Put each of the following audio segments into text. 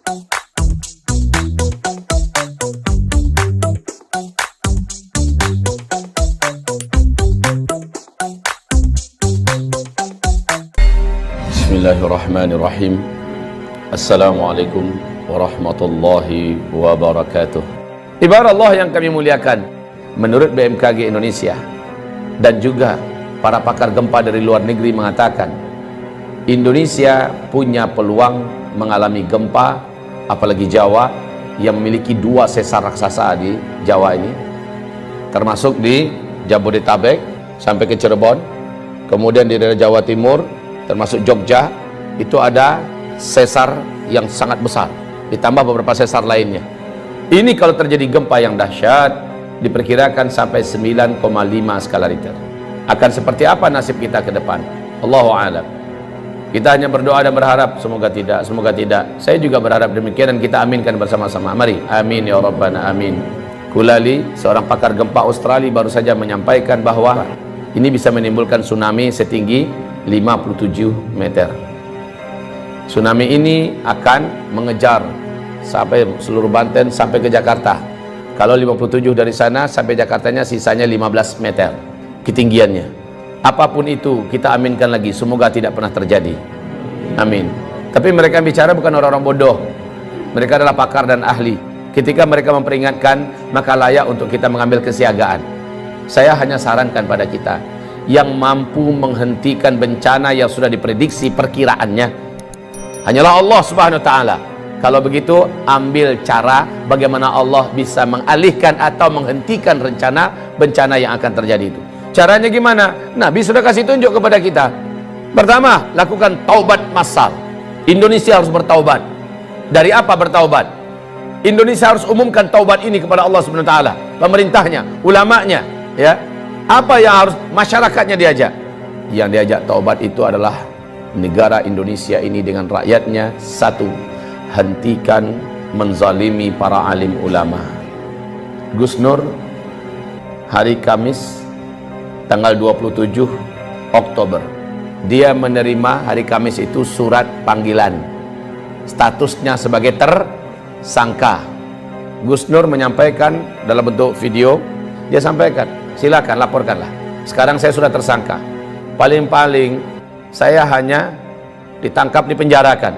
Bismillahirrahmanirrahim. Assalamualaikum warahmatullahi wabarakatuh. Ibarat Allah yang kami muliakan, menurut BMKG Indonesia dan juga para pakar gempa dari luar negeri mengatakan Indonesia punya peluang mengalami gempa, apalagi Jawa yang memiliki 2 sesar raksasa di Jawa ini, termasuk di Jabodetabek sampai ke Cirebon, kemudian di daerah Jawa Timur termasuk Jogja, itu ada sesar yang sangat besar, ditambah beberapa sesar lainnya. Ini kalau terjadi gempa yang dahsyat, diperkirakan sampai 9,5 skala Richter. Akan seperti apa nasib kita ke depan? Allahu a'lam. Kita hanya berdoa dan berharap semoga tidak, semoga tidak. Saya juga berharap demikian dan kita aminkan bersama-sama. Mari, amin ya rabbana amin. Kulali, seorang pakar gempa Australia, baru saja menyampaikan bahwa ini bisa menimbulkan tsunami setinggi 57 meter. Tsunami ini akan mengejar sampai seluruh Banten sampai ke Jakarta. Kalau 57 dari sana sampai Jakartanya sisanya 15 meter ketinggiannya. Apapun itu kita aminkan lagi, semoga tidak pernah terjadi. Amin. Tapi mereka bicara bukan orang-orang bodoh. Mereka adalah pakar dan ahli. Ketika mereka memperingatkan, maka layak untuk kita mengambil kesiagaan. Saya hanya sarankan pada kita yang mampu menghentikan bencana yang sudah diprediksi perkiraannya hanyalah Allah Subhanahu wa ta'ala. Kalau begitu, ambil cara bagaimana Allah bisa mengalihkan atau menghentikan rencana bencana yang akan terjadi itu. Caranya gimana? Nabi sudah kasih tunjuk kepada kita. Pertama, lakukan taubat massal. Indonesia harus bertaubat. Dari apa bertaubat? Indonesia harus umumkan taubat ini kepada Allah Subhanahu wa ta'ala, pemerintahnya, ulamanya, ya. Apa yang harus masyarakatnya diajak? Yang diajak taubat itu adalah negara Indonesia ini dengan rakyatnya. Satu, hentikan menzalimi para alim ulama. Gus Nur hari Kamis tanggal 27 Oktober dia menerima hari Kamis itu surat panggilan, statusnya sebagai tersangka. Gus Nur menyampaikan dalam bentuk video, dia sampaikan, silakan laporkanlah, sekarang saya sudah tersangka, paling-paling saya hanya ditangkap, dipenjarakan,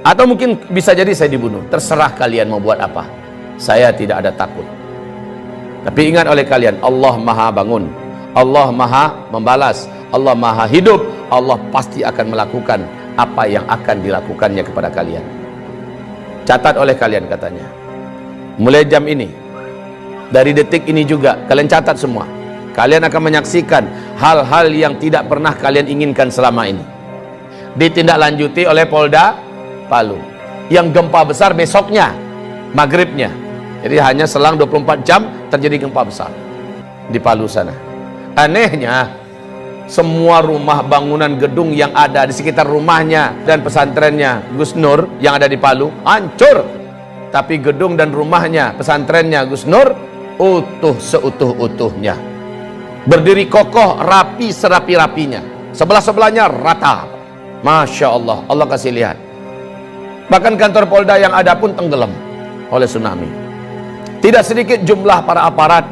atau mungkin bisa jadi saya dibunuh, terserah kalian mau buat apa, saya tidak ada takut. Tapi ingat oleh kalian, Allah maha bangun, Allah maha membalas, Allah maha hidup, Allah pasti akan melakukan apa yang akan dilakukannya kepada kalian. Catat oleh kalian, katanya, mulai jam ini, dari detik ini juga kalian catat semua. Kalian akan menyaksikan hal-hal yang tidak pernah kalian inginkan selama ini. Ditindaklanjuti oleh Polda Palu. Yang gempa besar besoknya, maghribnya. Jadi hanya selang 24 jam terjadi gempa besar di Palu sana. Anehnya, semua rumah bangunan gedung yang ada di sekitar rumahnya dan pesantrennya Gus Nur yang ada di Palu hancur. Tapi gedung dan rumahnya, pesantrennya Gus Nur utuh seutuh-utuhnya, berdiri kokoh, rapi serapi-rapinya, sebelah-sebelahnya rata. Masya Allah, Allah kasih lihat. Bahkan kantor Polda yang ada pun tenggelam oleh tsunami. Tidak sedikit jumlah para aparat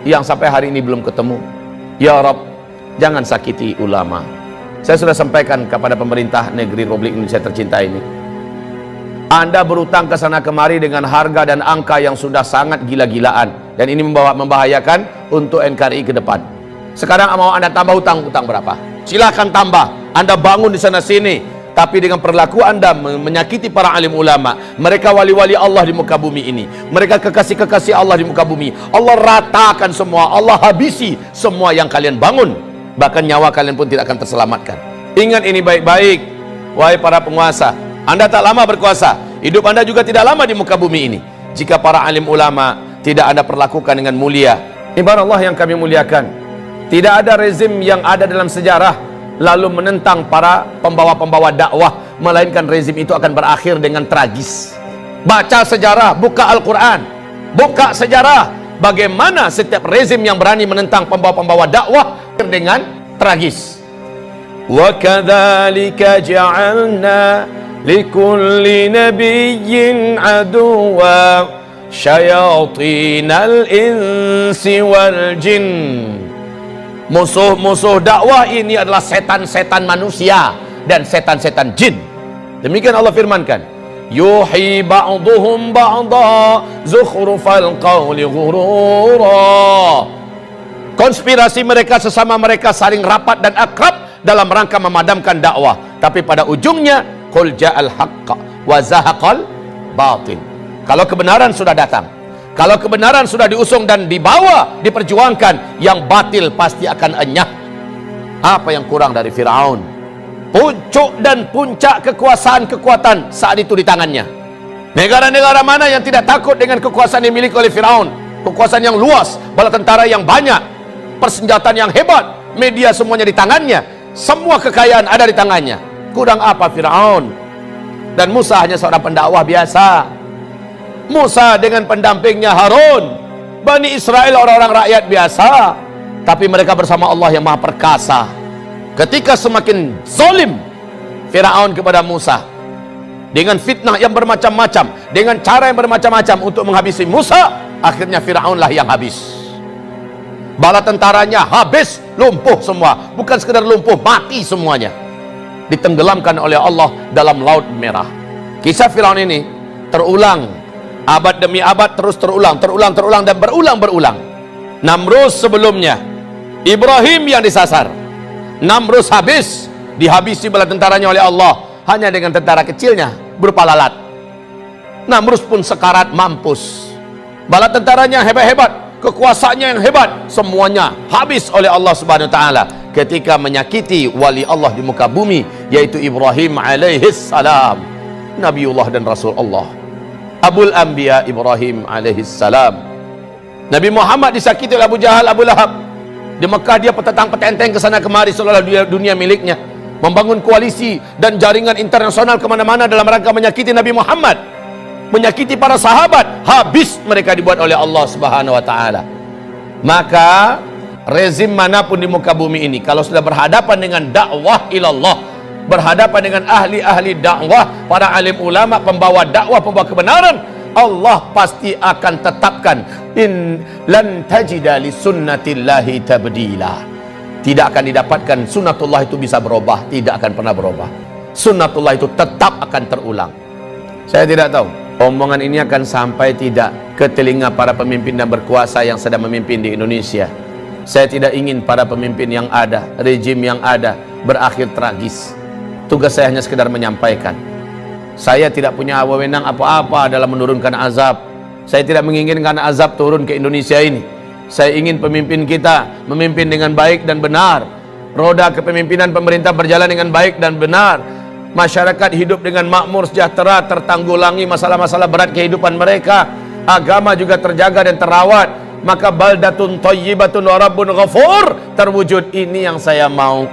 yang sampai hari ini belum ketemu. Ya Rabb, jangan sakiti ulama. Saya sudah sampaikan kepada pemerintah negeri Republik Indonesia tercinta ini, Anda berutang ke sana kemari dengan harga dan angka yang sudah sangat gila-gilaan, dan ini membahayakan untuk NKRI ke depan. Sekarang mau Anda tambah utang berapa? Silahkan tambah. Anda bangun di sana sini, tapi dengan perilaku Anda menyakiti para alim ulama, mereka wali-wali Allah di muka bumi ini, mereka kekasih-kekasih Allah di muka bumi. Allah ratakan semua, Allah habisi semua yang kalian bangun, bahkan nyawa kalian pun tidak akan terselamatkan. Ingat ini baik-baik, wahai para penguasa. Anda tak lama berkuasa, hidup Anda juga tidak lama di muka bumi ini. Jika para alim ulama tidak Anda perlakukan dengan mulia, ibarat Allah yang kami muliakan, tidak ada rezim yang ada dalam sejarah lalu menentang para pembawa-pembawa dakwah, melainkan rezim itu akan berakhir dengan tragis. Baca sejarah, buka Al-Quran, buka sejarah, bagaimana setiap rezim yang berani menentang pembawa-pembawa dakwah dengan tragis. Wa kadzalika ja'alna likulli nabiyyin aduwa syayatinal insi wal jin. Musuh-musuh dakwah ini adalah setan-setan manusia dan setan-setan jin. Demikian Allah firmankan, yuhi ba'duhum ba'da zukhrufal qawli ghurura. Konspirasi mereka sesama mereka saling rapat dan akrab dalam rangka memadamkan dakwah, tapi pada ujungnya qul ja'al haqqa wa zahaqal batil. Kalau kebenaran sudah datang, kalau kebenaran sudah diusung dan dibawa, diperjuangkan, yang batil pasti akan enyah. Apa yang kurang dari Firaun? Puncuk dan puncak kekuasaan kekuatan saat itu di tangannya. Negara-negara mana yang tidak takut dengan kekuasaan yang dimiliki oleh Firaun? Kekuasaan yang luas, bala tentara yang banyak, persenjataan yang hebat, media semuanya di tangannya, semua kekayaan ada di tangannya. Kurang apa Firaun? Dan Musa hanya seorang pendakwah biasa. Musa dengan pendampingnya Harun, Bani Israel orang-orang rakyat biasa, tapi mereka bersama Allah yang Maha Perkasa. Ketika semakin zalim Firaun kepada Musa dengan fitnah yang bermacam-macam, dengan cara yang bermacam-macam untuk menghabisi Musa, akhirnya Firaunlah yang habis. Bala tentaranya habis, lumpuh semua. Bukan sekedar lumpuh, mati semuanya, ditenggelamkan oleh Allah dalam Laut Merah. Kisah Firaun ini terulang abad demi abad, terus terulang dan berulang. Namrus sebelumnya, Ibrahim yang disasar. Namrus habis, dihabisi bala tentaranya oleh Allah hanya dengan tentara kecilnya berupa lalat. Namrus pun sekarat mampus. Bala tentaranya hebat-hebat, kekuasaannya yang hebat, semuanya habis oleh Allah Subhanahu wa taala ketika menyakiti wali Allah di muka bumi, yaitu Ibrahim alaihis salam, Nabiullah dan Rasul Allah, Abul Anbiya Ibrahim alaihis salam. Nabi Muhammad disakiti oleh Abu Jahal, Abu Lahab. Di Mekah dia petentang-petenteng ke sana kemari seolah dunia miliknya, membangun koalisi dan jaringan internasional kemana-mana dalam rangka menyakiti Nabi Muhammad, menyakiti para sahabat. Habis mereka dibuat oleh Allah Subhanahu wa taala. Maka rezim manapun di muka bumi ini, kalau sudah berhadapan dengan dakwah ilallah, berhadapan dengan ahli-ahli dakwah, para alim ulama, pembawa dakwah, pembawa kebenaran, Allah pasti akan tetapkan in lan tajida li sunnatillahi tabdila. Tidak akan didapatkan sunnatullah itu bisa berubah, tidak akan pernah berubah. Sunnatullah itu tetap akan terulang. Saya tidak tahu omongan ini akan sampai tidak ke telinga para pemimpin dan berkuasa yang sedang memimpin di Indonesia. Saya tidak ingin para pemimpin yang ada, rejim yang ada berakhir tragis. Tugas saya hanya sekedar menyampaikan. Saya tidak punya wewenang apa-apa dalam menurunkan azab. Saya tidak menginginkan azab turun ke Indonesia ini. Saya ingin pemimpin kita memimpin dengan baik dan benar. Roda kepemimpinan pemerintah berjalan dengan baik dan benar. Masyarakat hidup dengan makmur, sejahtera, tertanggulangi masalah-masalah berat kehidupan mereka. Agama juga terjaga dan terawat. Maka baldatun thayyibatun wa rabbun ghafur terwujud. Ini yang saya mau.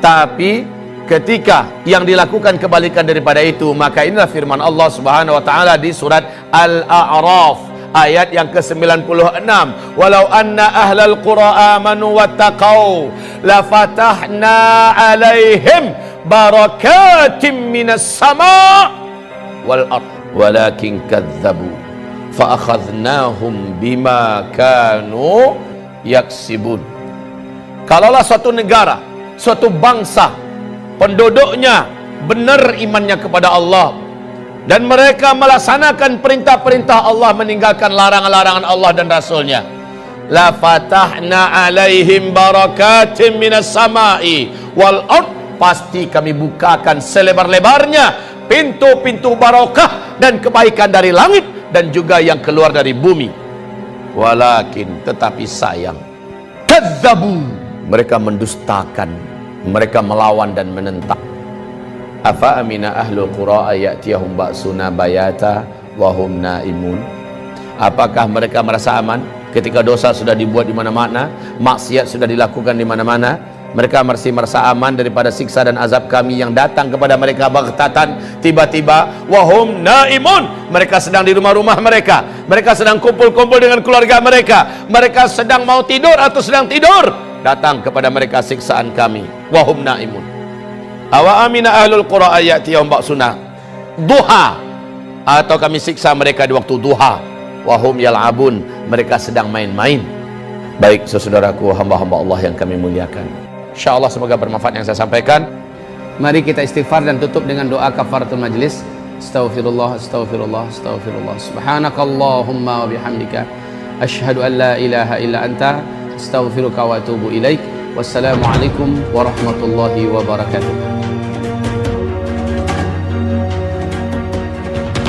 Tapi ketika yang dilakukan kebalikan daripada itu, maka inilah firman Allah Subhanahu wa taala di surat Al-A'raf ayat yang ke-96, walau anna ahlal qura amanu wattaqau la fatahna alaihim barakatim minas sama wal ard walakin kadzabu fa akhadnahum bima kanu yaksibun. Kalaulah suatu negara, suatu bangsa, penduduknya benar imannya kepada Allah dan mereka melaksanakan perintah-perintah Allah, meninggalkan larangan-larangan Allah dan Rasulnya, la fatahna alaihim barakatim minas samai wal ard, pasti kami bukakan selebar-lebarnya pintu-pintu barakah dan kebaikan dari langit dan juga yang keluar dari bumi. Walakin, tetapi sayang, kadzabu, mereka mendustakan, mereka melawan dan menentang. Afa amina ahlul qura ayatiyahum ba'suna bayata wa hum naimun. Apakah mereka merasa aman ketika dosa sudah dibuat di mana-mana, maksiat sudah dilakukan di mana-mana? Mereka masih merasa aman daripada siksa dan azab kami yang datang kepada mereka baghtatan, tiba-tiba. Wa hum naimun, mereka sedang di rumah-rumah mereka, mereka sedang kumpul-kumpul dengan keluarga mereka, mereka sedang mau tidur atau sedang tidur, datang kepada mereka siksaan kami. Wa hum naimun. Awa amina ahlul qura ayatiyahum ba'suna. duha, atau kami siksa mereka di waktu duha, wahum yal'abun, mereka sedang main-main. Baik saudaraku, hamba-hamba Allah yang kami muliakan, insyaallah semoga bermanfaat yang saya sampaikan. Mari kita istighfar dan tutup dengan doa kafaratul majlis. Astaghfirullah, astaghfirullah, astaghfirullah. Subhanakallahumma wa bihamdika asyhadu an la ilaha illa anta astaghfiruka wa atubu ilaik. Wassalamualaikum warahmatullahi wabarakatuh.